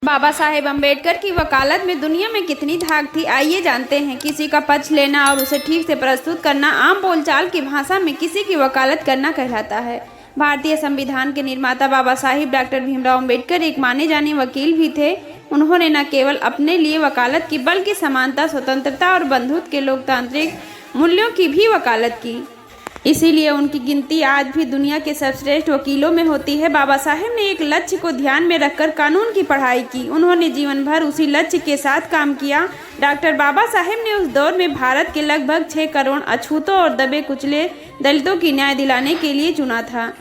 बाबा साहेब अम्बेडकर की वकालत में दुनिया में कितनी धाक थी, आइए जानते हैं। किसी का पक्ष लेना और उसे ठीक से प्रस्तुत करना आम बोलचाल की भाषा में किसी की वकालत करना कहलाता है। भारतीय संविधान के निर्माता बाबा साहिब डॉक्टर भीमराव अम्बेडकर एक माने जाने वकील भी थे। उन्होंने न केवल अपने लिए वकालत की बल्कि समानता, स्वतंत्रता और बंधुत्व के लोकतांत्रिक मूल्यों की भी वकालत की। इसीलिए उनकी गिनती आज भी दुनिया के सर्वश्रेष्ठ वकीलों में होती है। बाबा साहेब ने एक लक्ष्य को ध्यान में रखकर कानून की पढ़ाई की। उन्होंने जीवन भर उसी लक्ष्य के साथ काम किया। डॉक्टर बाबा साहेब ने उस दौर में भारत के लगभग 6 करोड़ अछूतों और दबे कुचले दलितों की न्याय दिलाने के लिए चुना था।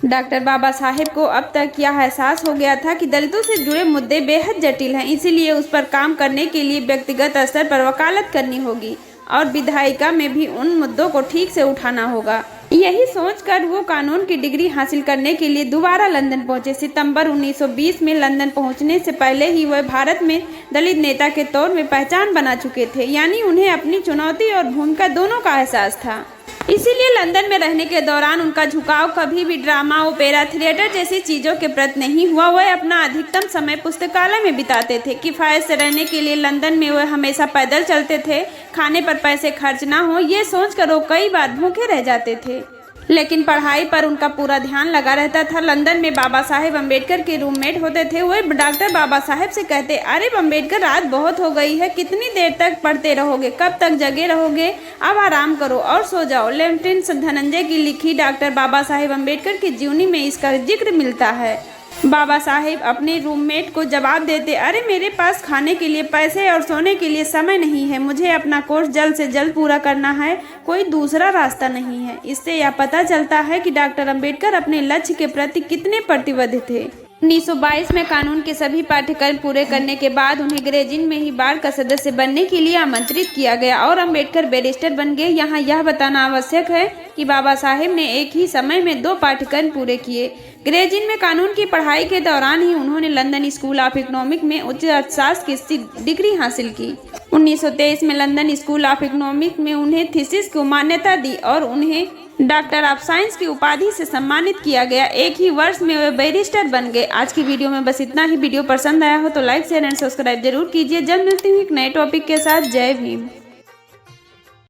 डॉक्टर बाबा साहेब को अब तक यह एहसास हो गया था कि दलितों से जुड़े मुद्दे बेहद जटिल हैं, इसीलिए उस पर काम करने के लिए व्यक्तिगत स्तर पर वकालत करनी होगी और विधायिका में भी उन मुद्दों को ठीक से उठाना होगा। यही सोचकर वो कानून की डिग्री हासिल करने के लिए दोबारा लंदन पहुंचे। सितंबर 1920 में लंदन पहुंचने से पहले ही वह भारत में दलित नेता के तौर में पहचान बना चुके थे, यानी उन्हें अपनी चुनौती और भूमिका दोनों का एहसास था। इसीलिए लंदन में रहने के दौरान उनका झुकाव कभी भी ड्रामा, ओपेरा, थिएटर जैसी चीज़ों के प्रति नहीं हुआ। वह अपना अधिकतम समय पुस्तकालय में बिताते थे। किफ़ायत से रहने के लिए लंदन में वह हमेशा पैदल चलते थे। खाने पर पैसे खर्च ना हो ये सोचकर वो कई बार भूखे रह जाते थे, लेकिन पढ़ाई पर उनका पूरा ध्यान लगा रहता था। लंदन में बाबा साहेब अम्बेडकर के रूममेट होते थे। वह डॉक्टर बाबा साहेब से कहते, अरे अम्बेडकर, रात बहुत हो गई है, कितनी देर तक पढ़ते रहोगे, कब तक जगे रहोगे, अब आराम करो और सो जाओ। लेफ्टिनेंट धनंजय की लिखी डॉक्टर बाबा साहेब अम्बेडकर की जीवनी में इसका जिक्र मिलता है। बाबा साहेब अपने रूममेट को जवाब देते, अरे मेरे पास खाने के लिए पैसे और सोने के लिए समय नहीं है, मुझे अपना कोर्स जल्द से जल्द पूरा करना है, कोई दूसरा रास्ता नहीं है। इससे यह पता चलता है कि डॉक्टर अम्बेडकर अपने लक्ष्य के प्रति कितने प्रतिबद्ध थे। 1922 में कानून के सभी पाठ्यक्रम पूरे करने के बाद उन्हें ग्रेजिन में ही बार का सदस्य बनने के लिए आमंत्रित किया गया और अम्बेडकर बैरिस्टर बन गए। यहाँ यह बताना आवश्यक है कि बाबा साहेब ने एक ही समय में 2 पाठ्यक्रम पूरे किए। ग्रेजिन में कानून की पढ़ाई के दौरान ही उन्होंने लंदन स्कूल ऑफ इकोनॉमिक्स में उच्च अर्थशास्त्र की डिग्री हासिल की। 1923 में लंदन स्कूल ऑफ इकोनॉमिक्स में उन्हें थीसिस को मान्यता दी और उन्हें डॉक्टर ऑफ साइंस की उपाधि से सम्मानित किया गया। एक ही वर्ष में वे बैरिस्टर बन गए। आज की वीडियो में बस इतना ही। वीडियो पसंद आया हो तो लाइक, शेयर एंड सब्सक्राइब जरूर कीजिए। जल्द मिलती हूँ एक नए टॉपिक के साथ। जय भीम।